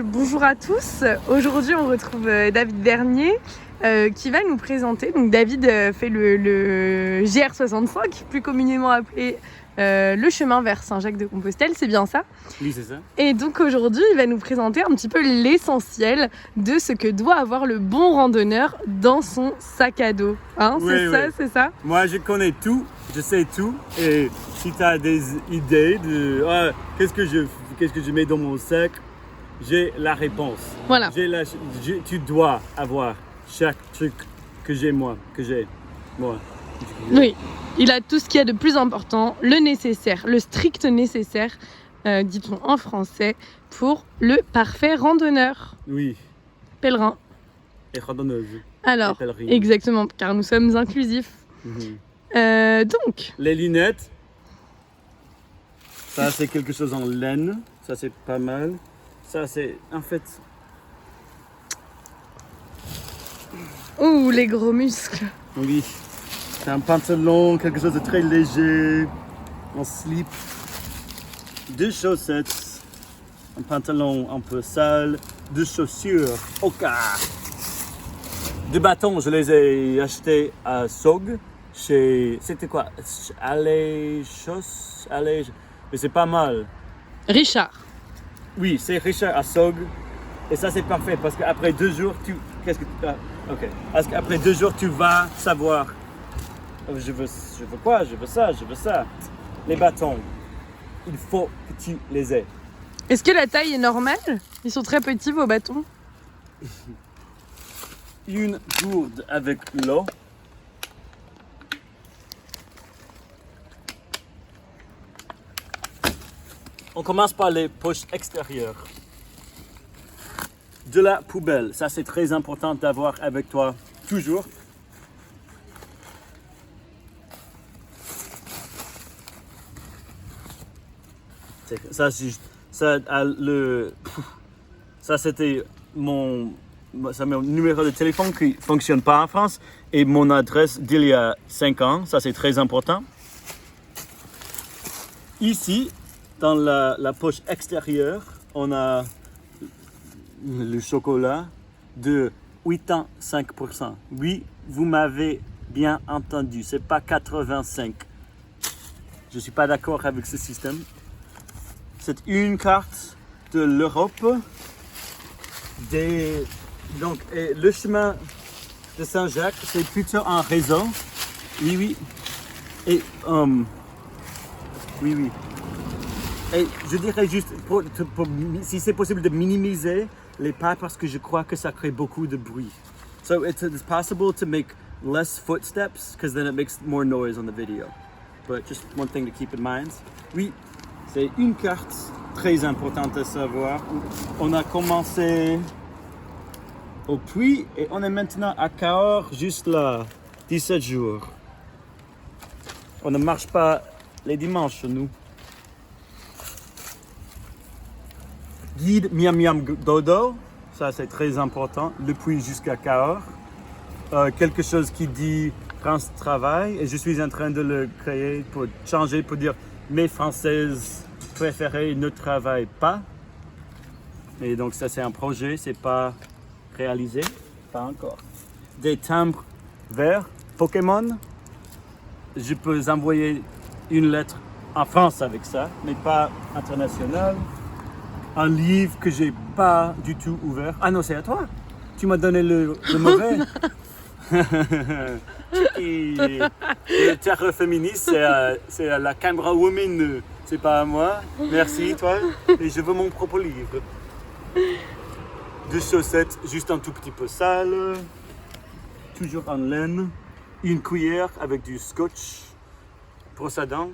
Bonjour à tous. Aujourd'hui, on retrouve David Bernier qui va nous présenter. Donc, David fait le GR65, plus communément appelé le chemin vers Saint-Jacques-de-Compostelle. C'est bien ça? Oui, c'est ça. Et donc, aujourd'hui, il va nous présenter un petit peu l'essentiel de ce que doit avoir le bon randonneur dans son sac à dos. Hein, Oui, c'est ça? Moi, je connais tout, je sais tout. Et si tu as des idées de qu'est-ce que je mets dans mon sac, j'ai la réponse. Voilà. Tu dois avoir chaque truc que j'ai moi. Oui, il a tout ce qu'il y a de plus important, le nécessaire, le strict nécessaire, dit-on en français, pour le parfait randonneur. Oui. Pèlerin. Et randonneuse. Alors, Et pèlerine. exactement, car nous sommes inclusifs. Donc. Les lunettes. Ça, c'est quelque chose en laine. Ça, c'est pas mal. Ça, c'est en fait. Ouh, les gros muscles. Oui. C'est un pantalon, quelque chose de très léger, en slip. 2 chaussettes, un pantalon un peu sale, 2 chaussures, Oka. 2 bâtons, je les ai achetés à Sog, c'était quoi? Mais c'est pas mal. Richard. Oui, c'est Richard à Sog. Et ça, c'est parfait parce qu'après 2 jours, Parce qu'après 2 jours, tu vas savoir. Je veux quoi? Je veux ça. Les bâtons, il faut que tu les aies. Est-ce que la taille est normale? Ils sont très petits, vos bâtons. Une gourde avec l'eau. On commence par les poches extérieures. De la poubelle, ça c'est très important d'avoir avec toi toujours. Ça c'était mon numéro de téléphone qui ne fonctionne pas en France et mon adresse d'il y a 5 ans, ça c'est très important. Ici, dans la poche extérieure, on a le chocolat de 85%. Oui, vous m'avez bien entendu, c'est pas 85. Je suis pas d'accord avec ce système. C'est une carte de l'Europe. Donc, le chemin de Saint-Jacques, c'est plutôt un réseau. Oui. Et oui. Et je dirais juste, si c'est possible de minimiser les pas parce que je crois que ça crée beaucoup de bruit. So it's possible to make less footsteps because then it makes more noise on the video. But just one thing to keep in mind. Oui, c'est une carte très importante à savoir. On a commencé au puits et on est maintenant à Cahors, juste là, 17 jours. On ne marche pas les dimanches, nous. Guide Miam Miam Dodo, ça c'est très important, le puits jusqu'à Cahors. Quelque chose qui dit France Travail et je suis en train de le créer pour changer, pour dire mes Françaises préférées ne travaillent pas. Et donc ça c'est un projet, c'est pas réalisé, pas encore. Des timbres verts, Pokémon. Je peux envoyer une lettre en France avec ça, mais pas international. Un livre que j'ai pas du tout ouvert. Ah non, c'est à toi. Tu m'as donné le mauvais. Et le terreur féministe, c'est à la Camera Woman, c'est pas à moi. Merci, toi. Et je veux mon propre livre. 2 chaussettes, juste un tout petit peu sales. Toujours en laine. Une cuillère avec du scotch. Brosse à dents.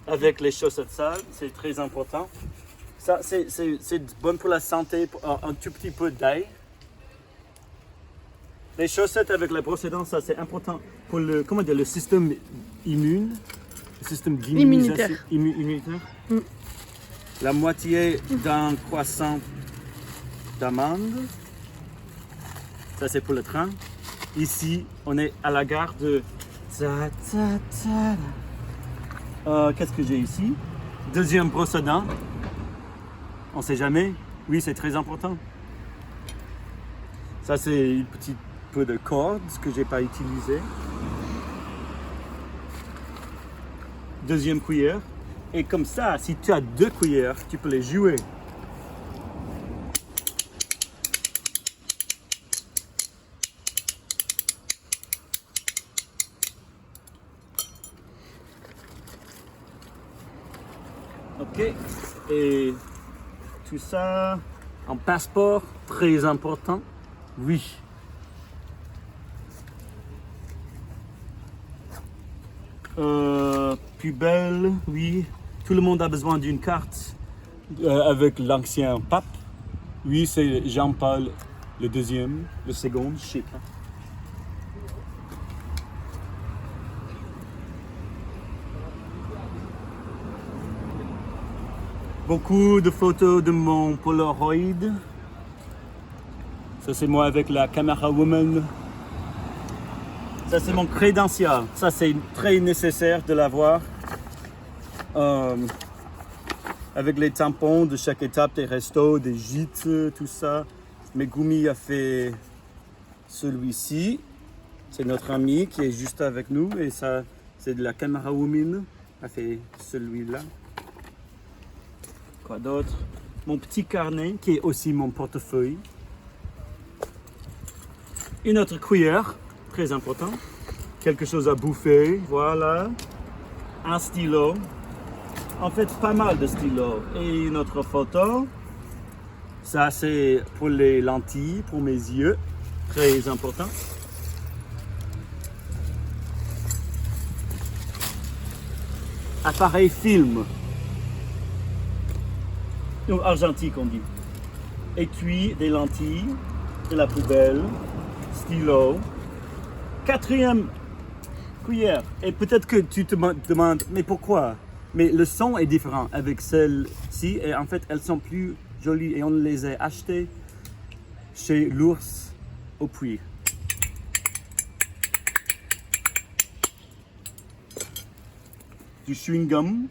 Avec les chaussettes sales, c'est très important. Ça, c'est bon pour la santé, un tout petit peu d'ail. Les chaussettes avec la brosse à dents, ça c'est important pour le système immune, le système immunitaire. La moitié d'un croissant d'amande, ça c'est pour le train. Ici, on est à la gare de qu'est-ce que j'ai ici? Deuxième brosse à dents. On ne sait jamais. Oui, c'est très important. Ça, c'est une petite peu de cordes que j'ai pas utilisé. Deuxième cuillère. Et comme ça, si tu as 2 cuillères, tu peux les jouer. Ok. Et tout ça, un passeport, très important. Oui. Pubelle, oui. Tout le monde a besoin d'une carte avec l'ancien pape. Oui, c'est Jean-Paul le deuxième, le second, je sais pas. Beaucoup de photos de mon Polaroid. Ça, c'est moi avec la caméra woman. Ça, c'est mon crédential. Ça, c'est très nécessaire de l'avoir. Avec les tampons de chaque étape des restos, des gîtes, tout ça. Megumi a fait celui-ci. C'est notre ami qui est juste avec nous. Et ça, c'est de la caméra woman. A fait celui-là. Quoi d'autre? Mon petit carnet qui est aussi mon portefeuille. Une autre cuillère, très important. Quelque chose à bouffer, voilà. Un stylo. En fait, pas mal de stylos. Et une autre photo. Ça, c'est pour les lentilles, pour mes yeux. Très important. Appareil film. Ou argentique, on dit. Étui, des lentilles, de la poubelle, stylo. 4e cuillère. Et peut-être que tu te demandes, mais pourquoi? Mais le son est différent avec celle-ci. Et en fait, elles sont plus jolies. Et on les a achetées chez l'ours au puits. Du chewing-gum.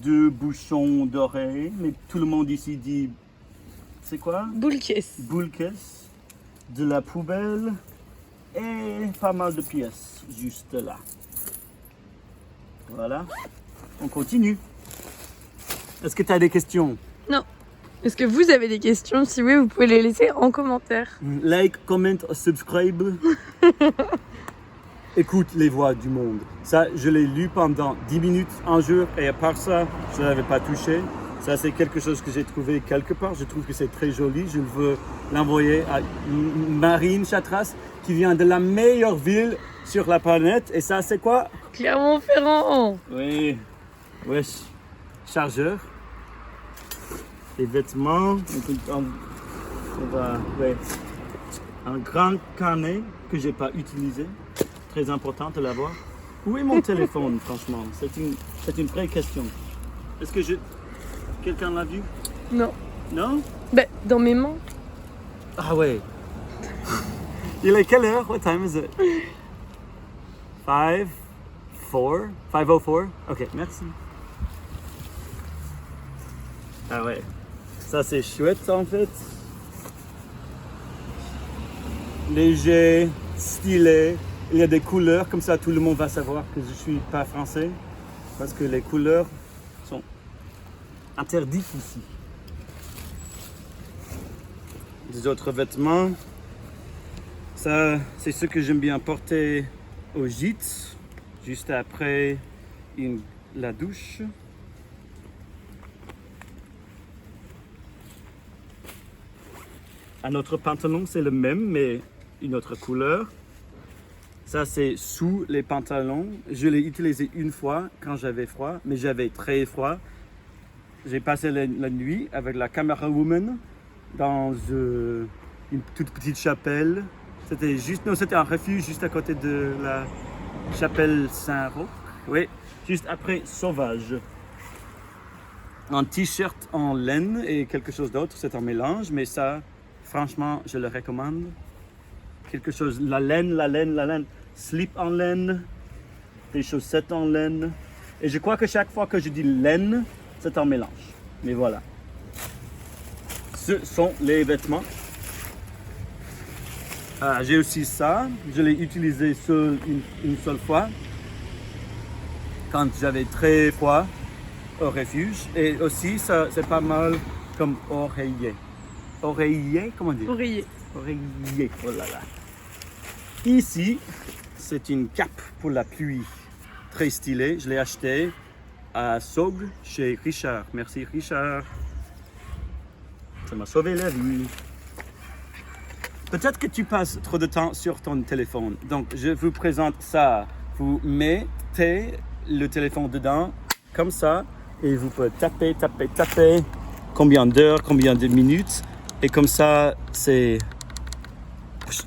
2 bouchons d'oreilles, mais tout le monde ici dit, c'est quoi? Boule caisse. Boule caisse, de la poubelle et pas mal de pièces juste là. Voilà, on continue. Est-ce que tu as des questions? Non. Est-ce que vous avez des questions? Si oui, vous pouvez les laisser en commentaire. Like, comment, subscribe. Écoute les voix du monde. Ça, je l'ai lu pendant 10 minutes un jour et à part ça, je ne l'avais pas touché. Ça, c'est quelque chose que j'ai trouvé quelque part. Je trouve que c'est très joli. Je veux l'envoyer à Marine Chatras qui vient de la meilleure ville sur la planète. Et ça, c'est quoi? Clermont-Ferrand. Oui. Wesh. Chargeur. Les vêtements. On va... Ouais. Un grand carnet que j'ai pas utilisé. Très important de l'avoir. Où est mon téléphone, franchement? C'est une vraie question. Est-ce que quelqu'un l'a vu? Non. Non? Ben, dans mes mains. Ah ouais. Il est quelle heure? What time is it? 5:04? Ok, merci. Ah ouais. Ça, c'est chouette, en fait. Léger, stylé. Il y a des couleurs, comme ça tout le monde va savoir que je ne suis pas français. Parce que les couleurs sont interdites ici. Des autres vêtements. Ça, c'est ce que j'aime bien porter au gîte, juste après la douche. Un autre pantalon, c'est le même, mais une autre couleur. Ça, c'est sous les pantalons. Je l'ai utilisé une fois quand j'avais froid, mais j'avais très froid. J'ai passé la nuit avec la camera woman dans une toute petite chapelle. C'était un refuge juste à côté de la chapelle Saint-Roch. Oui, juste après Sauvage. Un t-shirt en laine et quelque chose d'autre, c'est un mélange, mais ça, franchement, je le recommande. Quelque chose, la laine, slip en laine, des chaussettes en laine. Et je crois que chaque fois que je dis laine, c'est un mélange. Mais voilà. Ce sont les vêtements. J'ai aussi ça. Je l'ai utilisé seul une seule fois. Quand j'avais très froid au refuge. Et aussi, ça, c'est pas mal comme oreiller. Oreiller, comment dire? Oreiller. Oreiller, oh là là. Ici, c'est une cape pour la pluie. Très stylée. Je l'ai acheté à Sog chez Richard. Merci Richard. Ça m'a sauvé la vie. Peut-être que tu passes trop de temps sur ton téléphone. Donc, je vous présente ça. Vous mettez le téléphone dedans, comme ça, et vous pouvez taper. Combien d'heures, combien de minutes. Et comme ça, c'est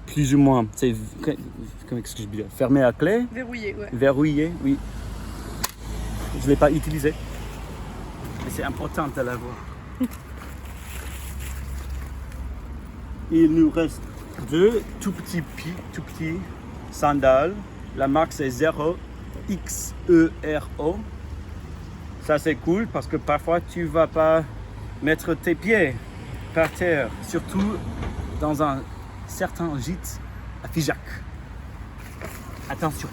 plus ou moins, c'est, comment excuse-moi, fermé à clé. Verrouillé, ouais. Verrouillé, oui. Je ne l'ai pas utilisé. Mais c'est important de l'avoir. Il nous reste deux tout petits sandales. La marque c'est Zero XERO. Ça c'est cool parce que parfois tu vas pas mettre tes pieds par terre, surtout dans un certain gîte à Figeac. Attention.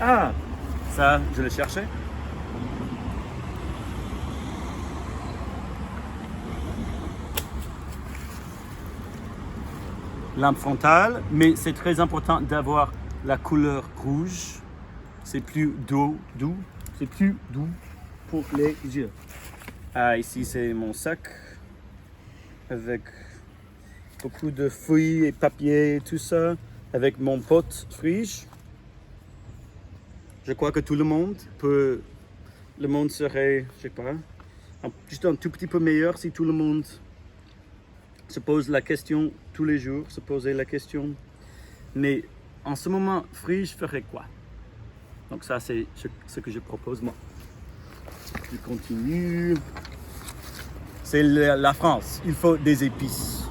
Ah, ça je l'ai cherché. Lampe frontale, mais c'est très important d'avoir la couleur rouge. C'est plus doux, c'est plus doux pour les yeux. Ici c'est mon sac avec beaucoup de feuilles et papier, tout ça, avec mon pote Frige. Je crois que tout le monde serait, je sais pas, juste un tout petit peu meilleur si tout le monde se pose la question tous les jours, se poser la question. Mais en ce moment, Frige ferait quoi? Donc ça, c'est ce que je propose moi. Je continue. C'est la France. Il faut des épices.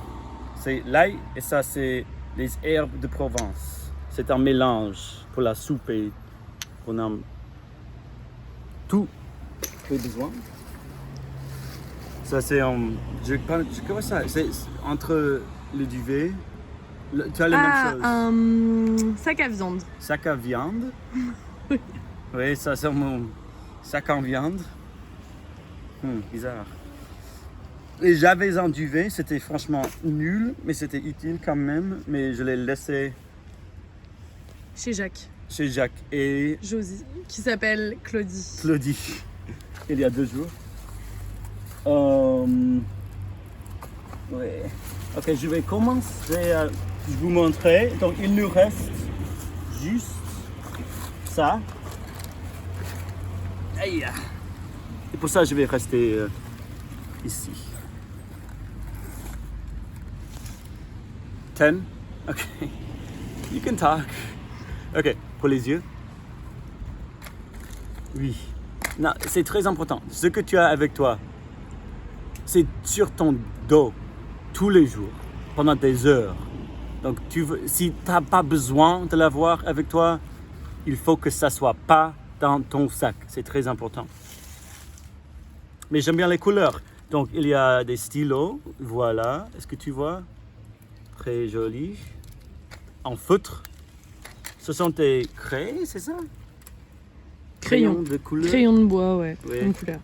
C'est l'ail et ça, c'est les herbes de Provence. C'est un mélange pour la soupe et on a tout les besoins. Ça c'est comment ça? C'est entre le duvet. Tu as la même chose. Un sac à viande. Sac à viande. Oui, ça c'est mon sac en viande. Bizarre. Et j'avais un duvet, c'était franchement nul, mais c'était utile quand même. Mais je l'ai laissé Chez Jacques. chez Jacques et Josie, qui s'appelle Claudie. Claudie, il y a 2 jours. Ouais. Ok, je vais commencer à vous montrer. Donc, il nous reste juste ça. Aïe. Et pour ça, je vais rester ici. 10. Ok. You can talk. Ok, pour les yeux. Oui. Non, c'est très important. Ce que tu as avec toi, c'est sur ton dos, tous les jours, pendant des heures. Donc, si tu n'as pas besoin de l'avoir avec toi, il faut que ça ne soit pas dans ton sac. C'est très important. Mais j'aime bien les couleurs. Donc, il y a des stylos. Voilà. Est-ce que tu vois? Très joli. En feutre. Ce sont des crayons, c'est ça? Crayon. De couleur. Crayon de bois, ouais. Oui. Une couleur.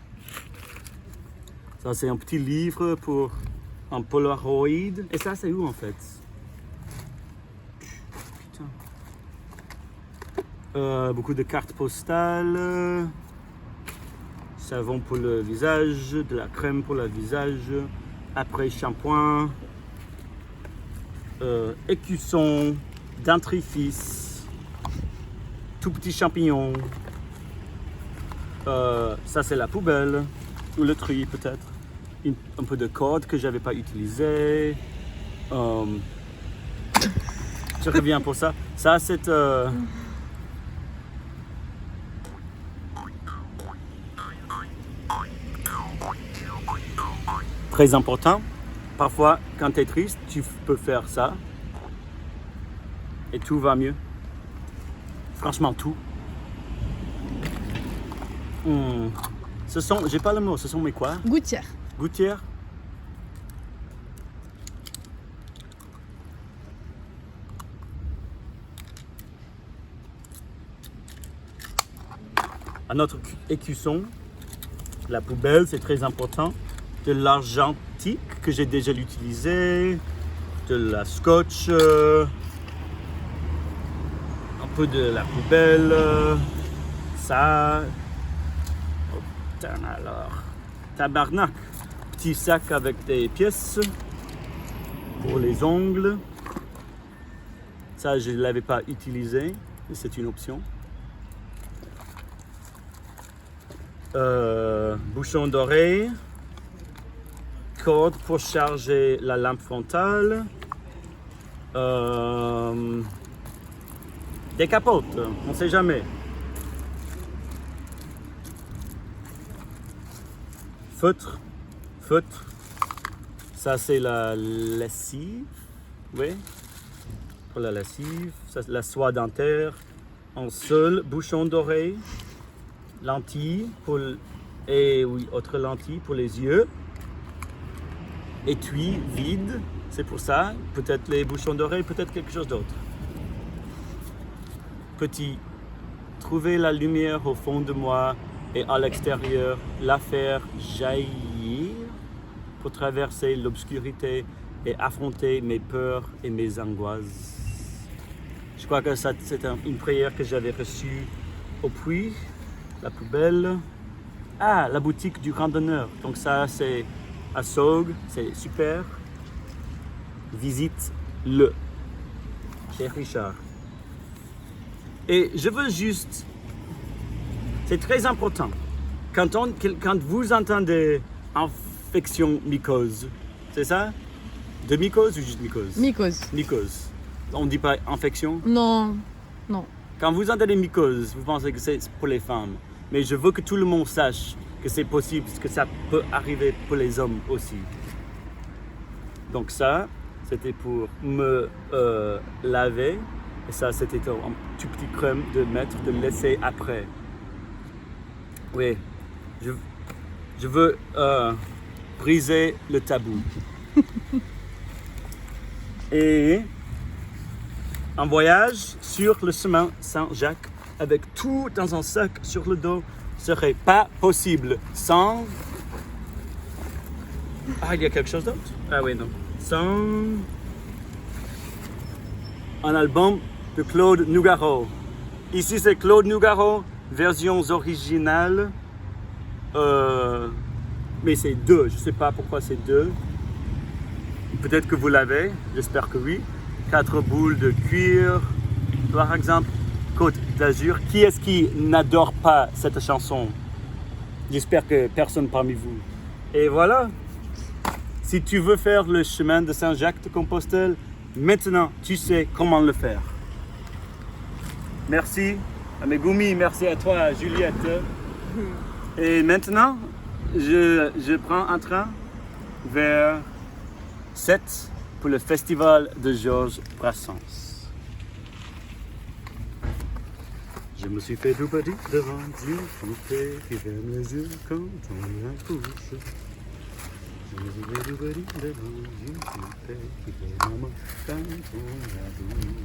Ça, c'est un petit livre pour un Polaroid. Et ça, c'est où en fait? Putain. Beaucoup de cartes postales. Savon pour le visage. De la crème pour le visage. Après shampoing. Écusson. Dentifrice. Tout petit champignon. Ça, c'est la poubelle. Ou le tri peut-être. Un peu de corde que j'avais pas utilisé. Je reviens pour ça. Ça c'est très important. Parfois, quand tu es triste, tu peux faire ça. Et tout va mieux. Franchement, tout. j'ai pas le mot, ce sont mes quoi? Gouttières. Gouttières. À notre écusson, la poubelle, c'est très important. De l'argentique que j'ai déjà utilisé, de la scotch, un peu de la poubelle, ça. Oh putain alors, tabarnak. Petit sac avec des pièces pour les ongles. Ça, je ne l'avais pas utilisé, c'est une option. Bouchon d'oreille, corde pour charger la lampe frontale, des capotes, on ne sait jamais. Feutre, ça c'est la lessive, oui, pour la lessive, ça, la soie dentaire, en seul, bouchon d'oreille. Lentilles et oui, autre lentille pour les yeux. Étui vide, c'est pour ça. Peut-être les bouchons d'oreille, peut-être quelque chose d'autre. Petit, trouver la lumière au fond de moi et à l'extérieur, la faire jaillir pour traverser l'obscurité et affronter mes peurs et mes angoisses. Je crois que ça, c'est une prière que j'avais reçue au puits. La poubelle. Ah, la boutique du randonneur. Donc ça, c'est à Sog, c'est super. Visite-le chez Richard. Et je veux juste, c'est très important, quand vous entendez infection mycose, c'est ça? De mycose ou juste mycose? Mycose. Mycose. On ne dit pas infection? Non, non. Quand vous entendez mycose, vous pensez que c'est pour les femmes. Mais je veux que tout le monde sache que c'est possible, que ça peut arriver pour les hommes aussi. Donc ça, c'était pour me laver. Et ça, c'était un tout petit crème de mettre, de laisser après. Oui, je veux briser le tabou. Et un voyage sur le chemin Saint-Jacques avec tout dans un sac sur le dos serait pas possible sans... Ah, il y a quelque chose d'autre? Ah oui, non. Sans un album de Claude Nougaro. Ici, c'est Claude Nougaro, versions originales. Mais c'est 2, je sais pas pourquoi c'est 2. Peut-être que vous l'avez, j'espère que oui. 4 boules de cuir, par exemple. Côte d'Azur. Qui est-ce qui n'adore pas cette chanson? J'espère que personne parmi vous. Et voilà. Si tu veux faire le chemin de Saint-Jacques-de-Compostelle, maintenant tu sais comment le faire. Merci à mes goumis, merci à toi Juliette. Et maintenant, je prends un train vers 7 pour le festival de Georges Brassens. Je me suis fait tout petit devant une poupée qui ferme les yeux quand on la couche. Je me suis fait tout petit devant une poupée qui fait maman quand on la bouge.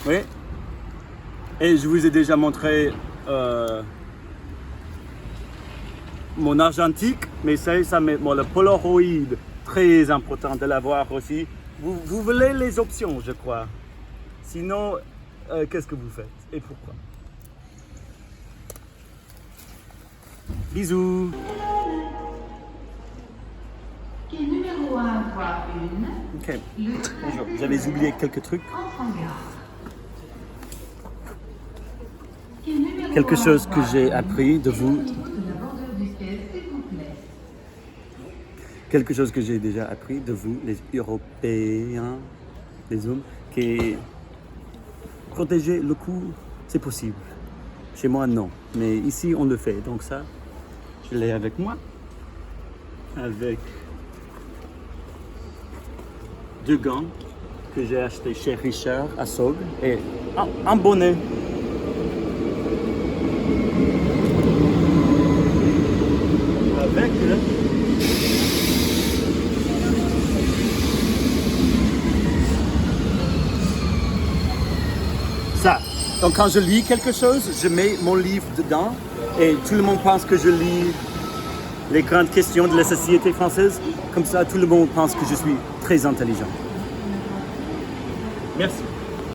Oui. Et je vous ai déjà montré mon argentique, mais ça met le Polaroid, très important de l'avoir aussi. Vous voulez les options, je crois. Sinon, qu'est-ce que vous faites et pourquoi? Bisous. Quai numéro 1, voie 1. Ok, bonjour. J'avais oublié quelques trucs. Quelque chose que j'ai appris de vous. Quelque chose que j'ai déjà appris de vous, les Européens, les hommes, qui protéger le cou, c'est possible. Chez moi, non. Mais ici, on le fait. Donc ça, je l'ai avec moi. Avec 2 gants que j'ai acheté chez Richard à Sog et un bonnet. Avec ça. Donc quand je lis quelque chose, je mets mon livre dedans et tout le monde pense que je lis les grandes questions de la société française. Comme ça, tout le monde pense que je suis très intelligent. Merci.